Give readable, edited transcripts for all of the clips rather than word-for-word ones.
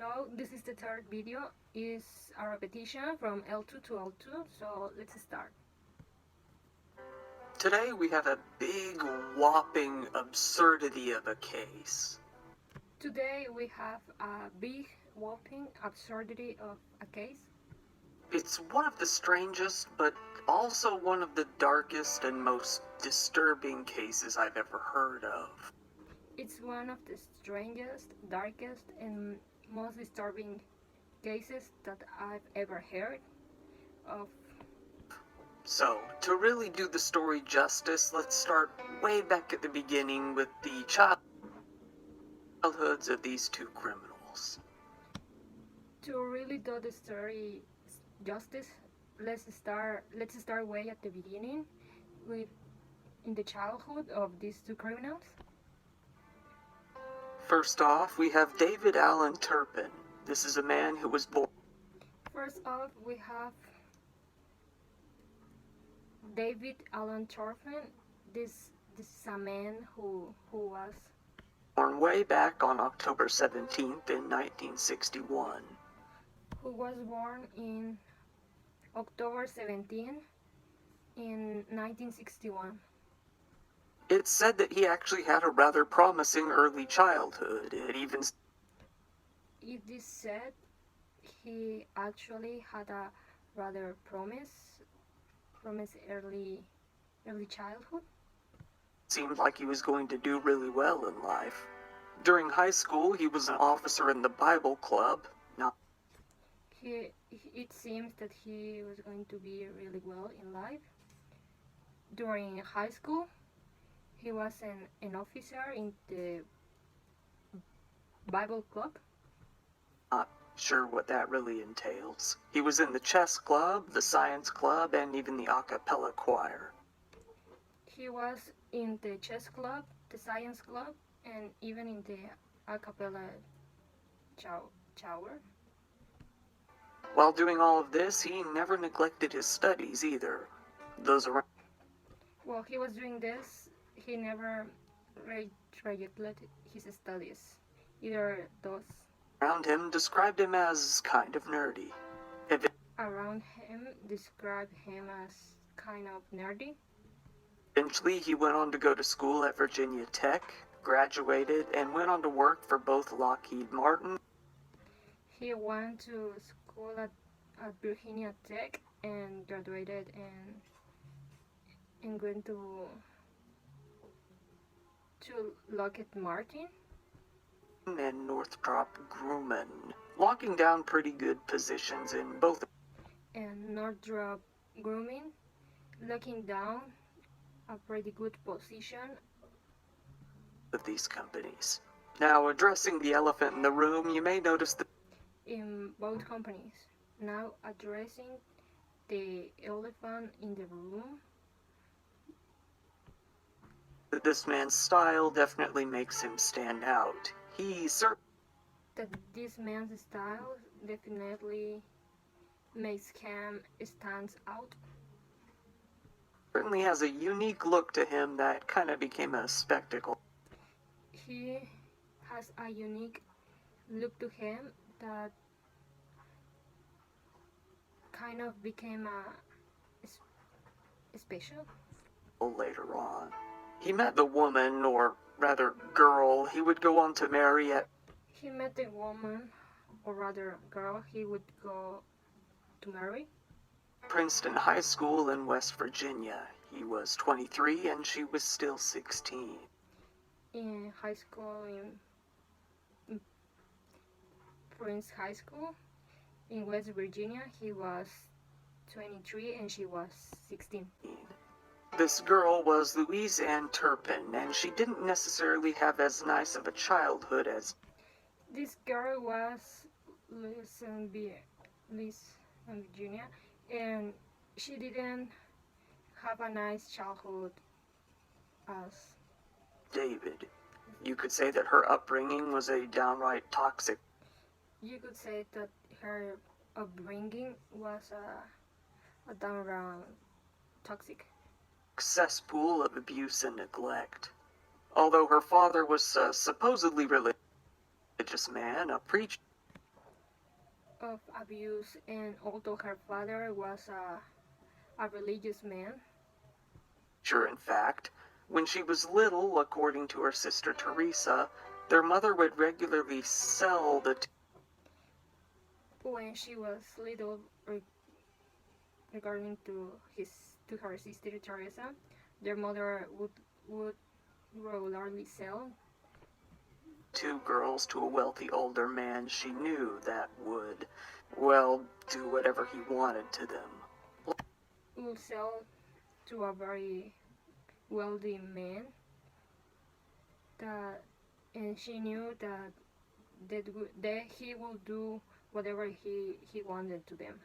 Hello, this is the third video. Is a repetition from L2 to L2, so let's start. Today we have a big, whopping absurdity of a case. Today we have a big, whopping absurdity of a case. It's one of the strangest, but also one of the darkest and most disturbing cases I've ever heard of. It's one of the strangest, darkest, and most disturbing cases that I've ever heard of. So, to really do the story justice, let's start way back at the beginning with the childhoods of these two criminals. To really do the story justice, let's start way at the beginning with in the childhood of these two criminals. First off, we have David Allen Turpin. This is a man who was born. First off, we have David Allen Turpin. This is a man who was born way back on October 17th in 1961. Who was born in October 17 in 1961. It's said that he actually had a rather promising early childhood. It is said he actually had a rather promise early childhood. Seemed like he was going to do really well in life. During high school, he was an officer in the Bible club. It seems that he was going to be really well in life. During high school, he was an officer in the Bible club. Not sure what that really entails. He was in the chess club, the science club, and even the a cappella choir. He was in the chess club, the science club, and even in the a cappella choir. While doing all of this, he never neglected his studies either. Those around. While he was doing this, he never neglected his studies. Either those around him described him as kind of nerdy. Around him described him as kind of nerdy. Eventually, he went on to go to school at Virginia Tech, graduated, and went on to work for both Lockheed Martin. He went to school at Virginia Tech and graduated and went to Lockheed Martin and Northrop Grumman, locking down pretty good positions in both. And Northrop Grumman, locking down a pretty good position of these companies. Now, addressing the elephant in the room, you may notice that in both companies. Now addressing the elephant in the room, that this man's style definitely makes him stand out. That this man's style definitely makes him stands out. Certainly has a unique look to him that kind of became a spectacle. He has a unique look to him that kind of became a special. Later on, he met the woman, or rather girl, he would go on to marry at. He met the woman, or rather girl, he would go to marry. Princeton High School in West Virginia. He was 23 and she was still 16. In high school in Prince High School in West Virginia, he was 23 and she was 16. This girl was Louise Ann Turpin, and she didn't necessarily have as nice of a childhood as. This girl was Louise in Virginia, and she didn't have a nice childhood as David. You could say that her upbringing was a downright toxic. You could say that her upbringing was a downright toxic cesspool of abuse and neglect. Although her father was a supposedly religious man, a preacher. of abuse, and although her father was a religious man, Sure, in fact, when she was little, according to her sister Teresa, their mother would regularly sell the when she was little, regarding to her sister Teresa, their mother would regularly sell two girls to a wealthy older man she knew that would, well, do whatever he wanted to them. would sell to a very wealthy man that, and she knew that he would do whatever he wanted to them.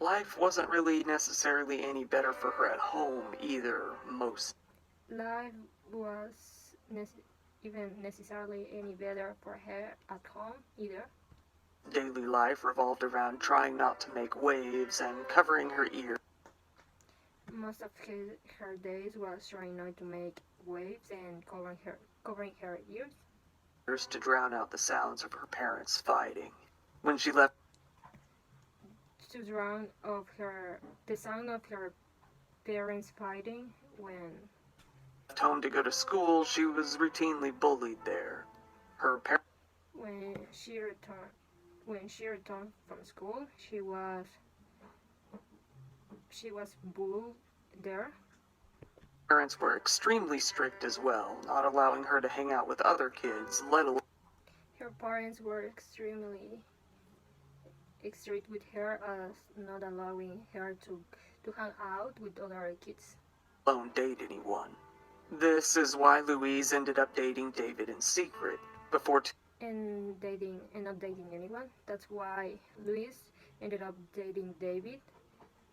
Life wasn't really necessarily any better for her at home either, most. Life was even necessarily any better for her at home either. Daily life revolved around trying not to make waves and covering her ears Most of her days was trying not to make waves and covering her ears to drown out the sounds of her parents fighting. When she left to drown of the sound of her parents fighting. home to go to school, she was routinely bullied there. Her parents When she returned from school, she was bullied there. parents were extremely strict as well, not allowing her to hang out with other kids, let Her parents were extremely strict with her, as not allowing her to hang out with other kids. alone date anyone. This is why Louise ended up dating David in secret before And not dating anyone. That's why Louise ended up dating David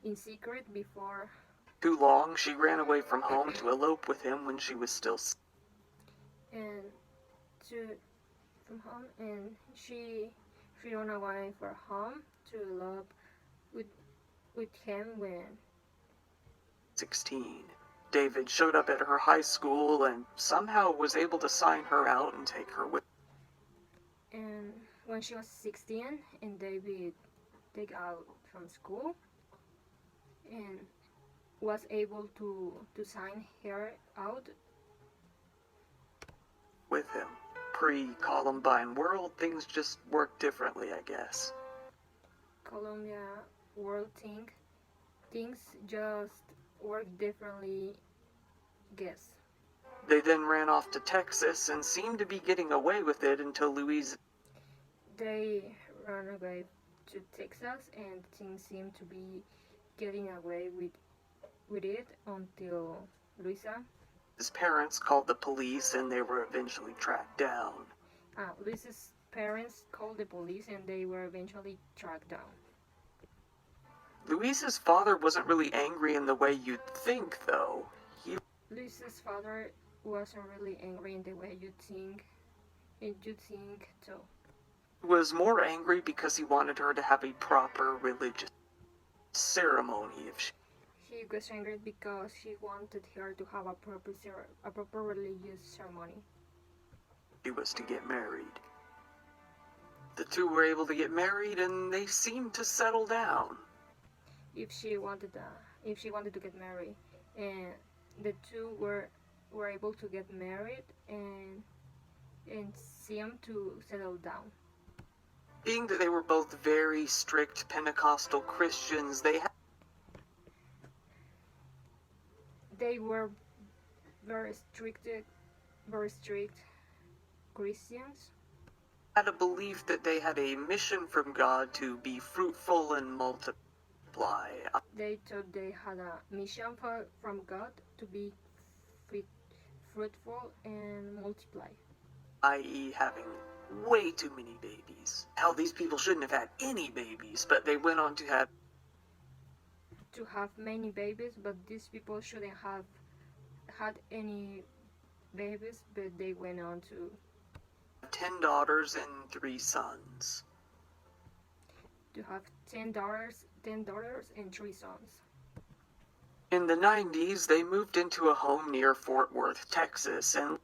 in secret before. too long. She ran away from home to elope with him when she was still And from home, and she ran away from home to love with him when 16. David showed up at her high school and somehow was able to sign her out and take her with. and when she was 16, and David take out from school and was able to sign her out. With him. Pre-Columbine world, things just worked differently, I guess. Colombia world things just work differently, guess. They then ran off to Texas and seemed to be getting away with it until Louise. They ran away to Texas, and things seemed to be getting away with it until His parents called the police and they were eventually tracked down. Luisa's parents called the police, and they were eventually tracked down. Louise's father wasn't really angry in the way you'd think, though. Luisa's father wasn't really angry in the way you think too. He was more angry because he wanted her to have a proper religious ceremony if He was angry because he wanted her to have a proper religious ceremony. she was to get married. The two were able to get married and they seemed to settle down. If she wanted to get married, and the two were able to get married and seemed to settle down. Being that they were both very strict Pentecostal Christians, they were very strict Christians. had a belief that they had a mission from God to be fruitful and multiply. They thought they had a mission from God to be fruitful and multiply. I.e. having way too many babies. Hell, these people shouldn't have had any babies, but they went on to have many babies, but these people shouldn't have had any babies, but they went on to 10 daughters and 3 sons. have 10 daughters and 3 sons. In the 90s, they moved into a home near Fort Worth, Texas, and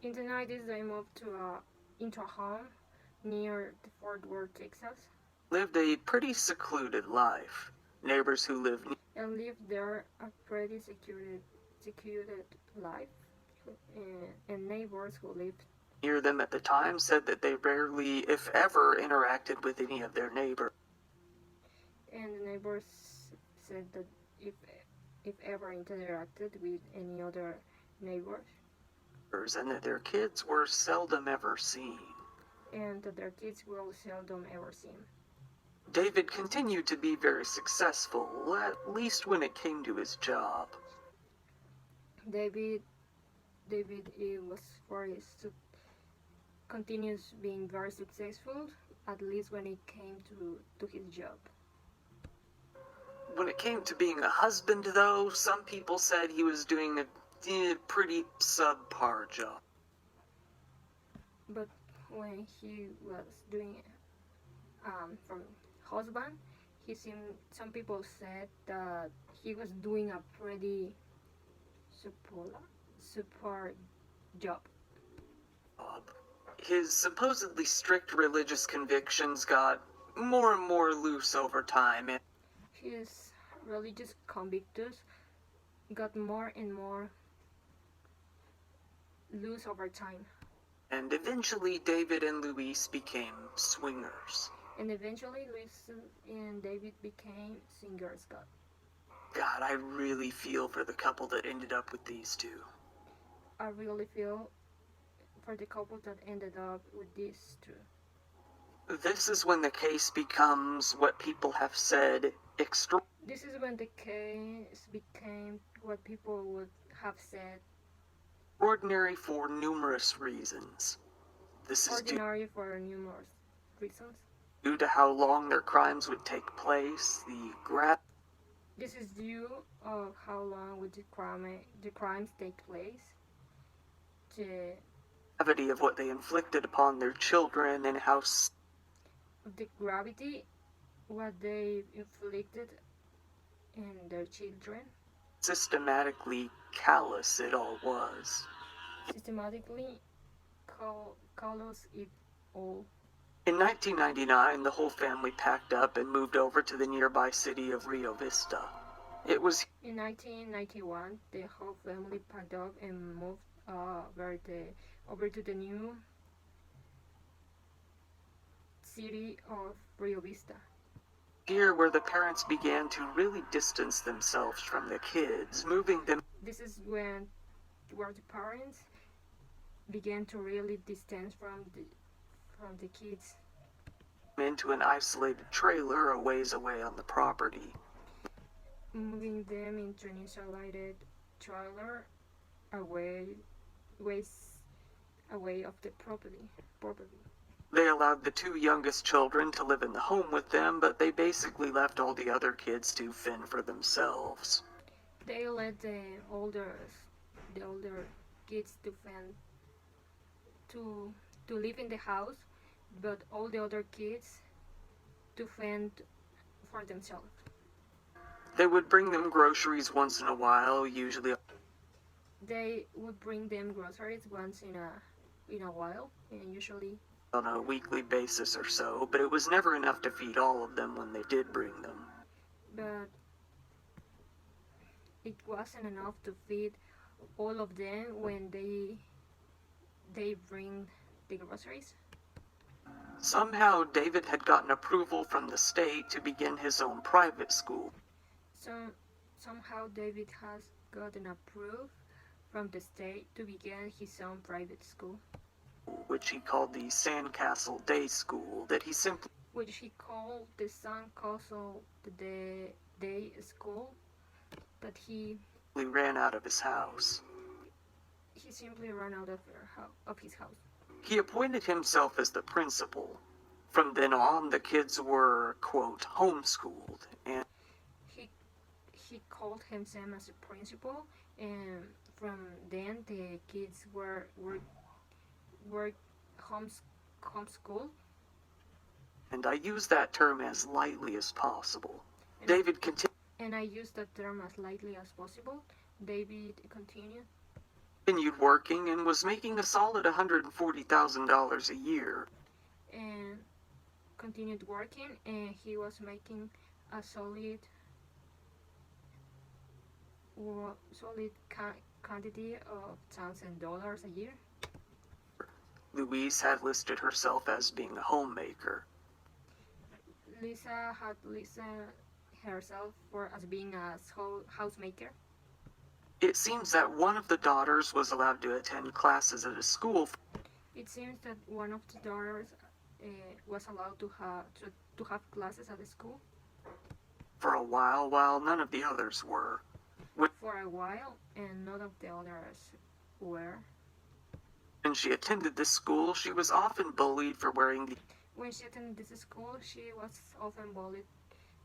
in the 90s they moved into a home near the Fort Worth, Texas, lived a pretty secluded life. Neighbors who lived and lived there a pretty secluded life, and neighbors who lived, near them at the time said that they rarely, if ever, interacted with any of their neighbors, and the neighbors said that if if ever interacted with any other neighbors, and that their kids were seldom ever seen. and that their kids will seldom ever see him. David continued to be very successful, at least when it came to his job. David David was very continues being very successful, at least when it came to his job. When it came to being a husband, though, some people said he was doing a pretty subpar job. But when he was doing from husband, he seemed some people said that he was doing a pretty super job. His supposedly strict religious convictions got more and more loose over time, and His religious convictions got more and more loose over time. And eventually David and Louise became swingers. And eventually Luis and David became singers. God, I really feel for the couple that ended up with these two. I really feel for the couple that ended up with these two. This is when the case becomes what people have said This is when the case became what people would have said extraordinary for numerous reasons. This is ordinary for numerous reasons. due to how long their crimes would take place, This is due of how long would the crimes take place, the gravity of what they inflicted upon their children, and how the gravity what they inflicted in their children, systematically callous it all was. systematically callous it all. In 1999, the whole family packed up and moved over to the nearby city of Rio Vista. It was In 1991, the whole family packed up and moved over to the new city of Rio Vista. here where the parents began to really distance themselves from the kids, moving them. This is where the parents began to really distance from the kids Into an isolated trailer a ways away on the property. moving them into an insulated trailer away of the property. They allowed the two youngest children to live in the home with them, but they basically left all the other kids to fend for themselves. They let the older kids to fend to live in the house, but all the other kids to fend for themselves. They would bring them groceries once in a while, usually They would bring them groceries once in a while, and usually on a weekly basis or so, but it was never enough to feed all of them when they did bring them. but it wasn't enough to feed all of them when they bring the groceries. Somehow, David had gotten approval from the state to begin his own private school. Somehow David has gotten approved from the state to begin his own private school, Which he called the Sandcastle Day School, which he called the Sandcastle Day School, that he ran out of his house. simply ran out of his house. He appointed himself as the principal. From then on, the kids were, quote, homeschooled, and he called himself as a principal, and from then the kids were homeschooled. And I use that term as lightly as possible. And David continued And I use that term as lightly as possible. David continued working and was making a solid $140,000 a year. and continued working, and he was making a solid quantity of $1,000 a year. Louise had listed herself as being a homemaker. Lisa had listed herself as being a housemaker. It seems that one of the daughters was allowed to attend classes at a school. It seems that one of the daughters was allowed to have classes at the school For a while none of the others were. for a while, and none of the others were. When she attended this school, she was often bullied for wearing When she attended this school, she was often bullied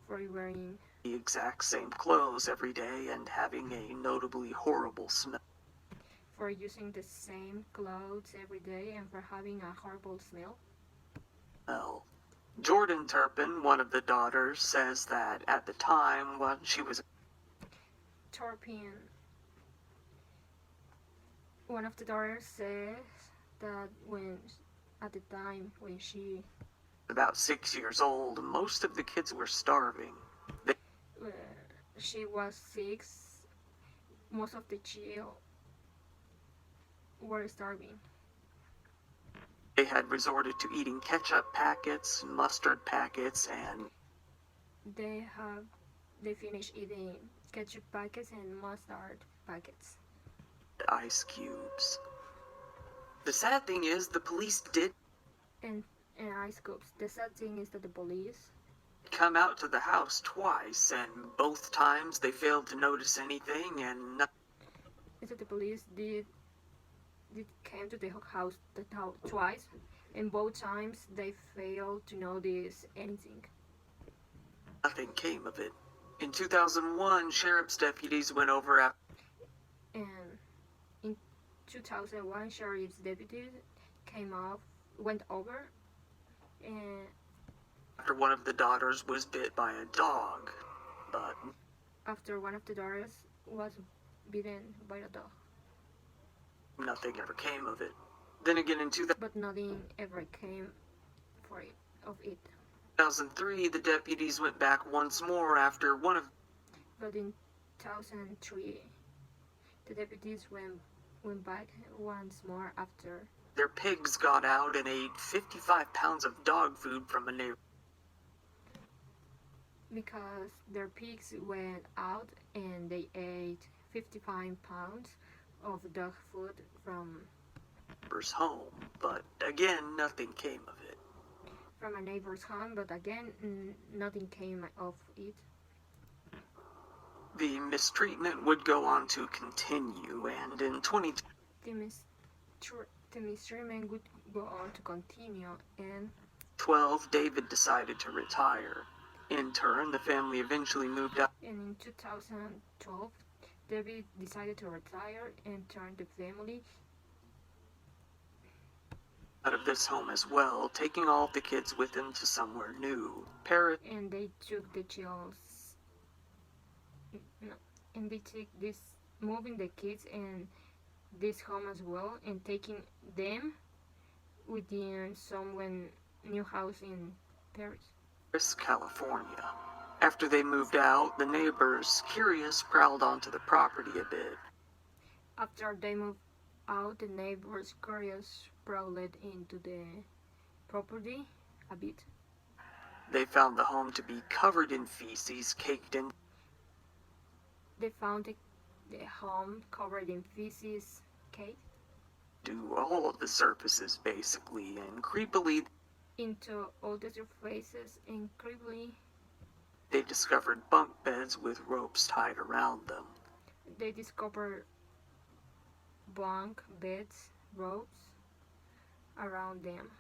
for wearing the exact same clothes every day and having a notably horrible smell. for using the same clothes every day and for having a horrible smell. Jordan Turpin, one of the daughters, says that at the time when she was Turpin, one of the daughters, says that at the time when she about 6 years old, most of the kids were starving. she was 6, most of the children were starving. They had resorted to eating ketchup packets, mustard packets, and They finished eating ketchup packets and mustard packets ice cubes. The sad thing is, the police did and ice cubes. The sad thing is that the police come out to the house twice, and both times they failed to notice anything, and did came to the house twice, and both times they failed to notice anything. nothing came of it. In 2001, sheriff's deputies went over after And in 2001, sheriff's deputies went over, and one of the daughters was bit by a dog, but after one of the daughters was bitten by a dog. nothing ever came of it. Then again, in But nothing ever came of it. 2003, the deputies went back once more after one of But in 2003, the deputies went back once more after their pigs got out and ate 55 pounds of dog food from a neighbor. Because their pigs went out and they ate 55 pounds of dog food from neighbor's home, but again, nothing came of it. a neighbor's home, but again, nothing came of it. The mistreatment would go on to continue, and in 2020, The mistreatment would go on to continue, and 2012, David decided to retire. In turn, the family eventually moved out in 2012, David decided to retire and turned the family of this home as well, taking all of the kids with him to somewhere new. Paris. And they took the chills. And they take moving the kids in this home as well, and taking them within some new house in Paris, California. After they moved out, the neighbors, curious, prowled onto the property a bit. After they moved out, the neighbors, curious, prowled into the property a bit. They found the home to be covered in feces, caked in. They found the home covered in feces, caked to all of the surfaces, basically, and creepily, into all the surfaces, and creepily, they discovered bunk beds with ropes tied around them. They discovered bunk beds, ropes around them.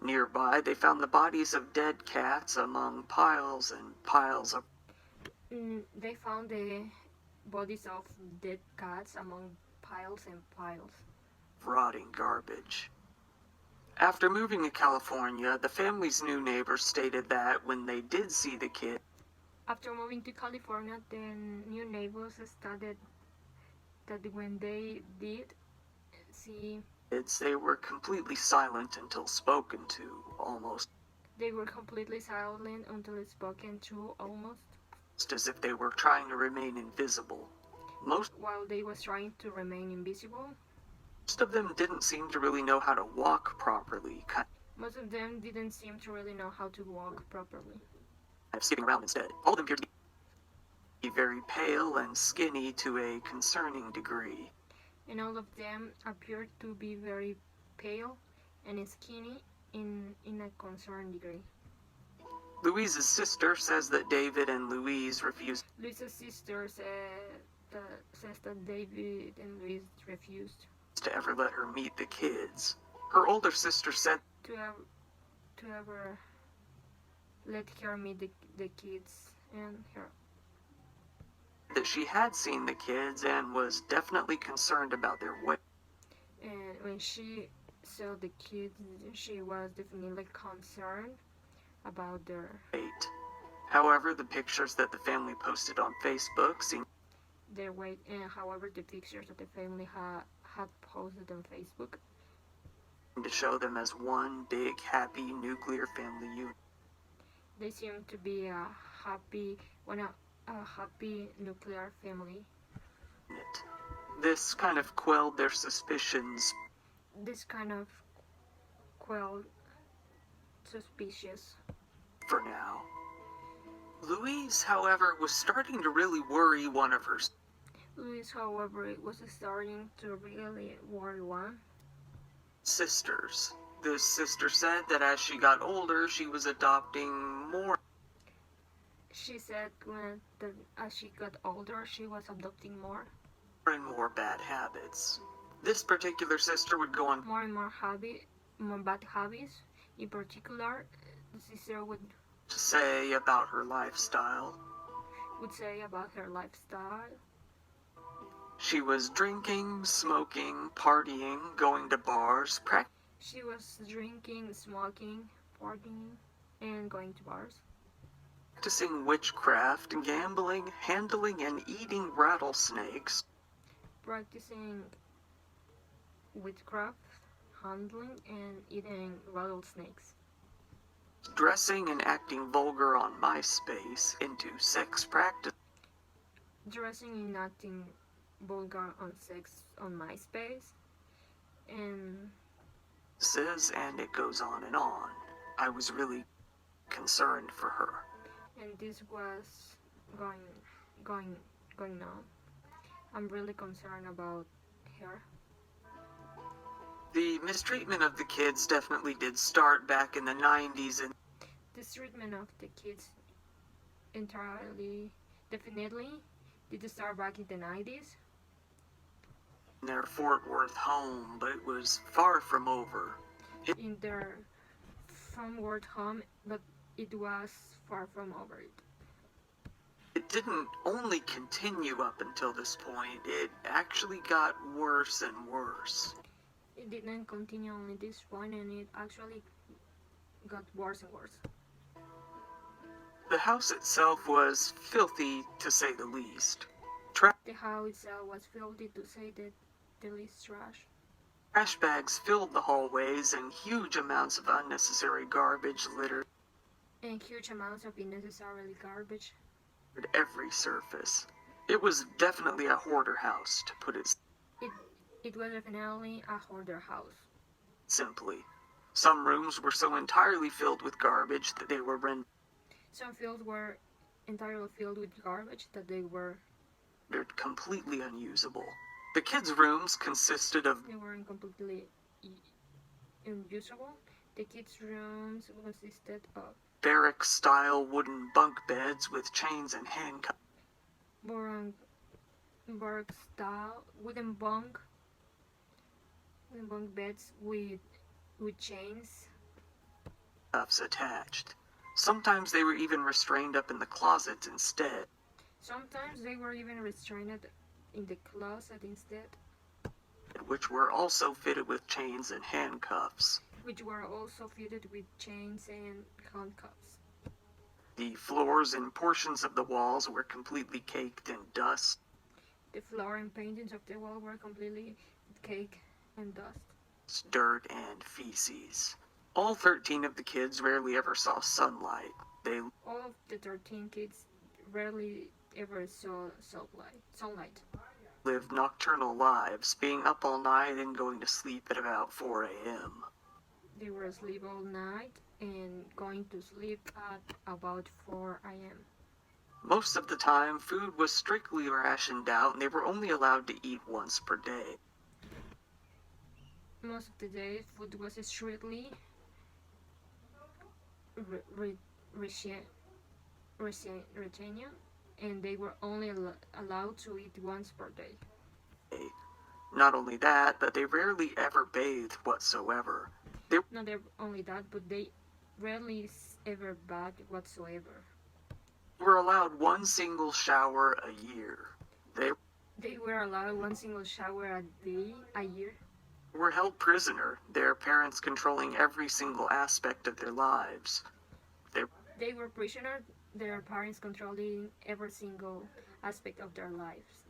Nearby, they found the bodies of dead cats among piles and piles of. They found the bodies of dead cats among piles and piles of rotting garbage. After moving to California, the family's new neighbors stated that when they did see the kid. After moving to California, the new neighbors stated that when they did see They were completely silent until spoken to, almost They were completely silent until spoken to, almost, as if they were trying to remain invisible. Most while they was trying to remain invisible. of them didn't seem to really know how to walk properly, kind Most of them didn't seem to really know how to walk properly. of skipping around instead. All of them appeared to be very pale and skinny to a concerning degree. And all of them appeared to be very pale and skinny in a concerned degree. Louise's sister says that David and Louise refused Luisa's sister says that David and Luis refused to ever let her meet the kids. Her older sister said to ever let her meet the kids and her. that she had seen the kids and was definitely concerned about their weight. And when she saw the kids, she was definitely concerned about their However, the pictures that the family posted on Facebook seemed weight. And however, the pictures that the family had posted on Facebook to show them as one big, happy, nuclear family unit. they seem to be a happy nuclear family. This kind of quelled their suspicions This kind of quelled suspicious. for now. Louise, however, was starting to really worry one of her Luis, however, was starting to really worry one. sisters. This sister said that as she got older, she was adopting more. She said that as she got older, she was adopting more And more bad habits. This particular sister would go on more and more bad habits. In particular, the sister would to say about her lifestyle. say about her lifestyle. She was drinking, smoking, partying, going to bars, She was drinking, smoking, partying, and going to bars. practicing witchcraft, gambling, handling and eating rattlesnakes, Practicing witchcraft, handling, and eating rattlesnakes. dressing and acting vulgar on MySpace, into sex practice, Dressing and acting vulgar on sex on MySpace. And it goes on and on. I was really concerned for her. this was going on. I'm really concerned about her. The mistreatment of the kids definitely did start back in the 90s and This treatment of the kids definitely did start back in the 90s in their Fort Worth home, but it was far from over. in their Fort home, but it was far from over it. It didn't only continue up until this point, it actually got worse and worse. It didn't continue only this point, and it actually got worse and worse. The house itself was filthy, to say the least. The house itself was filthy, to say the least. Trash bags filled the hallways, and huge amounts of unnecessary garbage littered And huge amounts of unnecessary garbage. every surface. It was definitely a hoarder house, to put it It was definitely a hoarder house. simply. Some rooms were so entirely filled with garbage that they were Some fields were entirely filled with garbage that they were completely unusable. The kids' rooms consisted of completely unusable. The kids' rooms consisted of barrack-style wooden bunk beds with chains and handcuffs. Bark style wooden bunk beds with chains Attached. Sometimes they were even restrained up in the closet instead. Sometimes they were even restrained in the closet instead, which were also fitted with chains and handcuffs. The floors and portions of the walls were completely caked in dust. The floor and paintings of the wall were completely caked in dust. dirt, and feces. All 13 of the kids rarely ever saw sunlight. They All of the 13 kids rarely ever saw sunlight. lived nocturnal lives, being up all night and going to sleep at about 4 a.m. They were asleep all night and going to sleep at about 4 a.m. Most of the time, food was strictly rationed out and they were only allowed to eat once per day. Most of the day, food was strictly retained, and they were only allowed to eat once per day. Not only that, but they rarely ever bathed whatsoever. They Not only that, but they rarely ever bathed whatsoever. were allowed one single shower a year. They were allowed one single shower a year. Were held prisoner, their parents controlling every single aspect of their lives. They were prisoners, their parents controlling every single aspect of their lives.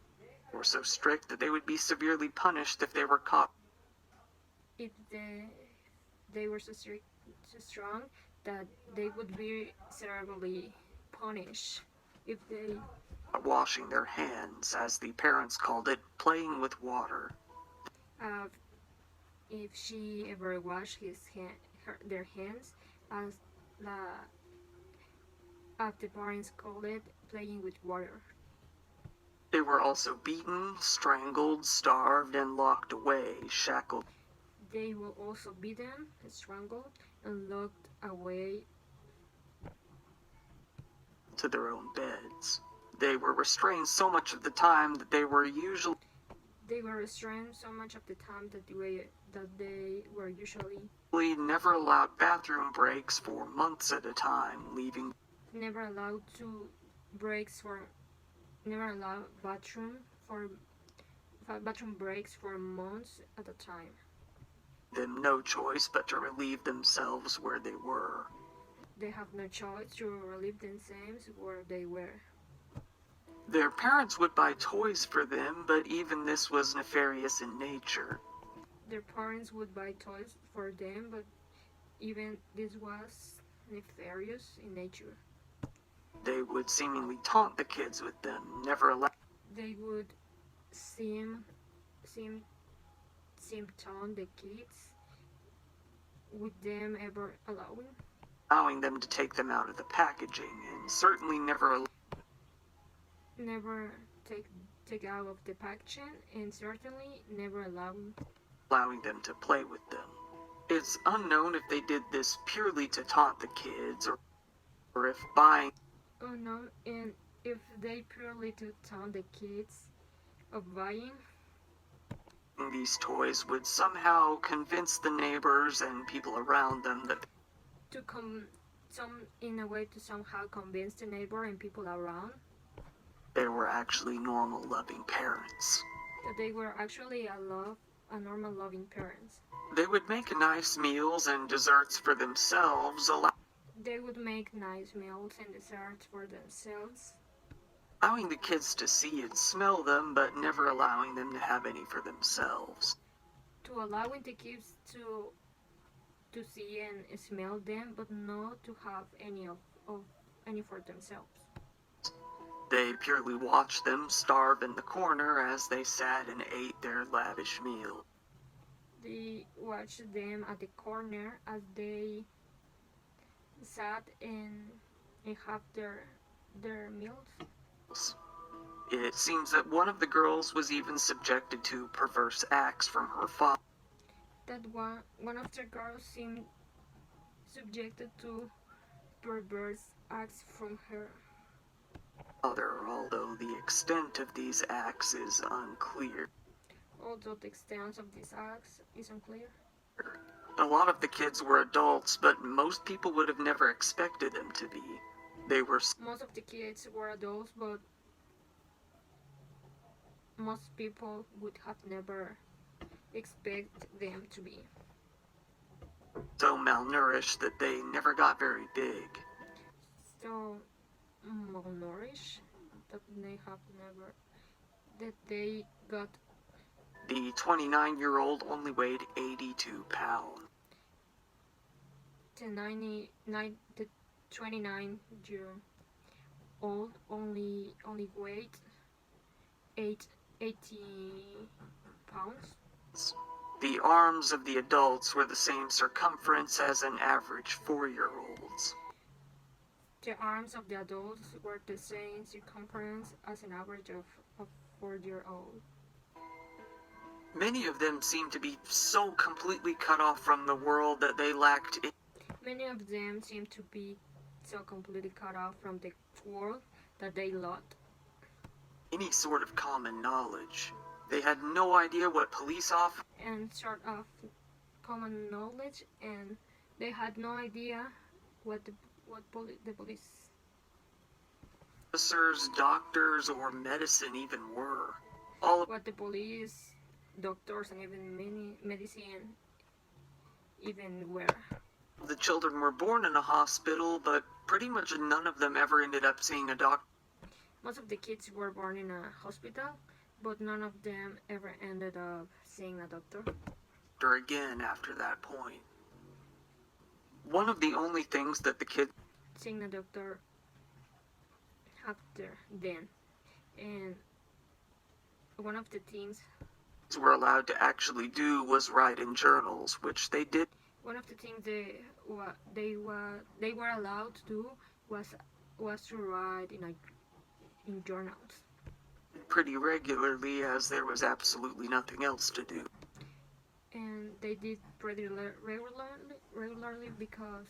Were so strict that they would be severely punished if they were caught. If they were so strong that they would be severely punished if they Washing their hands, as the parents called it, playing with water. uh, if she ever washed their hands, as the parents called it, playing with water. They were also beaten, strangled, starved, and locked away, shackled. They were also beaten, strangled, and locked away to their own beds. They were restrained so much of the time that they were usually never allowed bathroom breaks for months at a time, leaving never allowed to breaks for never allowed bathroom breaks for months at a time. Them no choice but to relieve themselves where they were. They have no choice to relieve themselves where they were. Their parents would buy toys for them, but even this was nefarious in nature. Their parents would buy toys for them, but even this was nefarious in nature. They would seemingly taunt the kids with them, never allow. They would seem taunt the kids with them ever allowing them to take them out of the packaging, and certainly never take out of the packaging, and certainly never allowing them to play with them. It's unknown if they did this purely to taunt the kids, or if buying unknown, and if they purely to taunt the kids of buying these toys would somehow convince the neighbors and people around them that in a way to somehow convince the neighbor and people around they were actually normal, loving parents. That they were actually a normal, loving parents. They would make nice meals and desserts for themselves, They would make nice meals and desserts for themselves, allowing the kids to see and smell them, but never allowing them to have any for themselves. To allowing the kids to see and smell them, but not to have any for themselves. They purely watched them starve in the corner as they sat and ate their lavish meal. They watched them at the corner as they sat and have their meals. It seems that one of the girls was even subjected to perverse acts from her father. That one of the girls seemed subjected to perverse acts from her father, although the extent of these acts is unclear. Although the extent of these acts is unclear. A lot of the kids were adults, but most people would have never expected them to be. Most of the kids were adults, but most people would have never expected them to be. So malnourished that they never got very big. So malnourished that they got The 29-year-old only weighed 82 pounds. The 29-year-old only weighed 80 pounds. The arms of the adults were the same circumference as an average 4-year-old's. The arms of the adults were the same circumference as an average of a 4-year-old. Many of them seemed to be so completely cut off from the world that they lacked Many of them seemed to be so completely cut off from the world that they lacked any sort of common knowledge. They had no idea what police and sort of common knowledge, and they had no idea what the police officers, doctors, or medicine even were. All of what the police, doctors, and even medicine even were. the children were born in a hospital, but pretty much none of them ever ended up seeing a doctor. Most of the kids were born in a hospital, but none of them ever ended up seeing a doctor Again after that point. One of the only things that the kids seeing a doctor after then, and one of the things were allowed to actually do was write in journals, which they did. One of the things they were allowed to do was to write in journals Pretty regularly, as there was absolutely nothing else to do. and they did pretty regularly because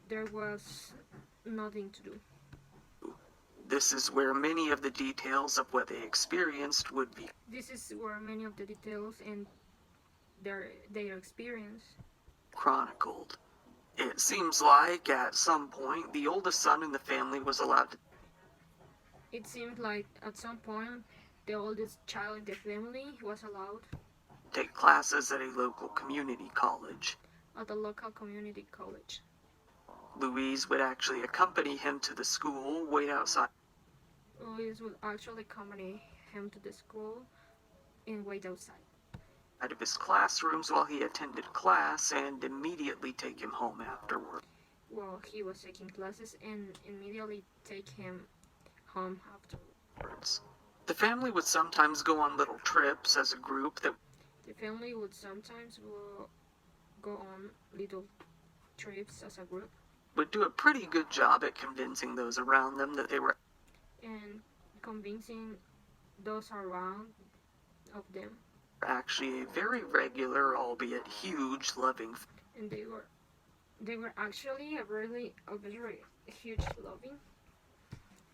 there was nothing to do. This is where many of the details of what they experienced would be This is where many of the details and their experience chronicled. It seems like at some point the oldest son in the family was allowed to It seemed like at some point the oldest child in the family was allowed take classes at a local community college. at the local community college. Louise would actually accompany him to the school, wait outside Louis would actually accompany him to the school and wait outside of his classrooms while he attended class and immediately take him home afterward. while he was taking classes and immediately take him home afterwards. The family would sometimes go on little trips as a group that The family would sometimes go on little trips as a group would do a pretty good job at convincing those around them that they were and convincing those around of them, actually a very regular, albeit huge, loving and they were actually a very huge loving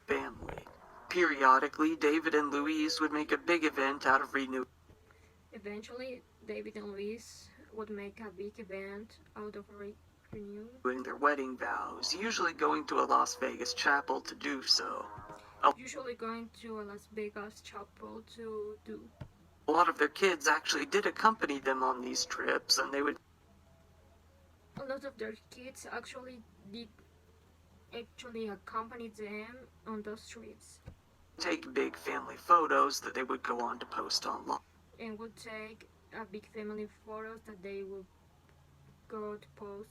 family. Periodically, David and Louise would make a big event out of renewing Eventually, David and Louise would make a big event out of renewing their wedding vows, usually going to a Las Vegas chapel to do so. usually going to a Las Vegas chapel to do. A lot of their kids actually did accompany them on these trips, and they would A lot of their kids actually accompany them on those trips take big family photos that they would go on to post online. and would take a big family photos that they would go to post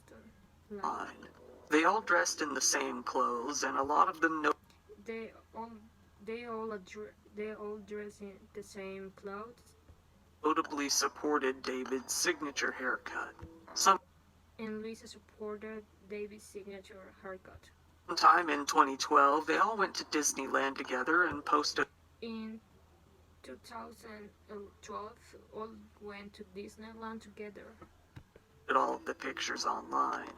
online. They all dressed in the same clothes, and a lot of them They all dress in the same clothes notably supported David's signature haircut. Sometime and Lisa supported David's signature haircut. in 2012, they all went to Disneyland together and posted In 2012, all went to Disneyland together all of the pictures online.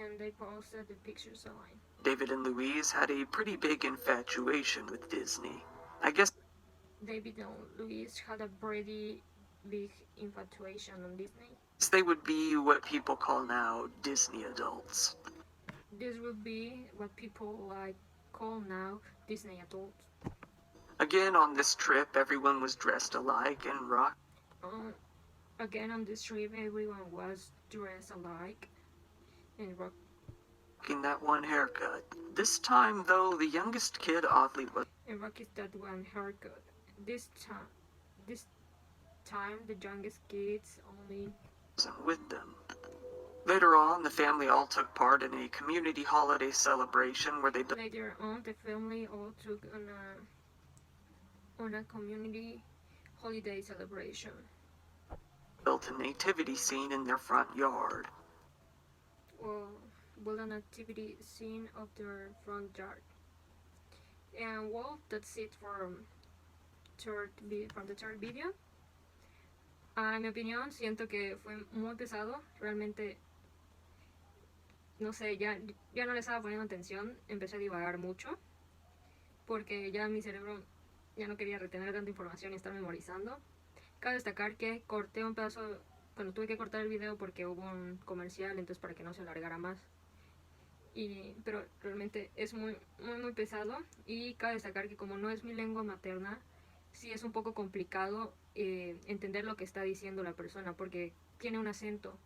and they posted the pictures online. David and Louise had a pretty big infatuation with Disney. I guess David and Louise had a pretty big infatuation on Disney. they would be what people call now Disney adults. This would be what people call now Disney adults. Again, on this trip, everyone was dressed alike and Again on this trip, everyone was dressed alike and rocking that one haircut. This time, though, the youngest kid oddly was rocking that one haircut. This this time the youngest kids only with them. Later on, the family all took part in a community holiday celebration where they later on the family all took on a community holiday celebration. built a nativity scene in their front yard. Well, build an activity scene of their front yard. And well, that's it from the third video. En mi opinión, siento que fue muy pesado. Realmente, no sé, ya no le estaba poniendo atención. Empecé a divagar mucho. Porque ya mi cerebro ya no quería retener tanta información y estar memorizando. Cabe destacar que corté un pedazo, bueno, tuve que cortar el video porque hubo un comercial, entonces para que no se alargara más. Pero realmente es muy pesado, y cabe destacar que como no es mi lengua materna, sí es un poco complicado entender lo que está diciendo la persona porque tiene un acento.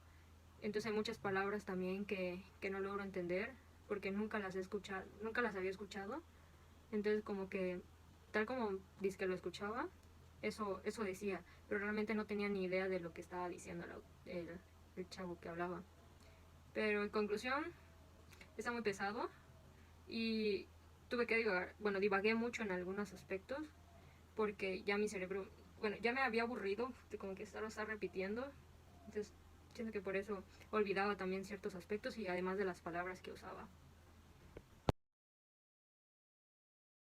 Entonces hay muchas palabras también que no logro entender porque nunca las había escuchado. Entonces como que tal como dice que lo escuchaba, eso decía, pero realmente no tenía ni idea de lo que estaba diciendo el chavo que hablaba. Pero en conclusión, está muy pesado y tuve que divagué mucho en algunos aspectos porque ya mi cerebro, ya me había aburrido de como que estar repitiendo. Entonces siento que por eso olvidaba también ciertos aspectos y además de las palabras que usaba.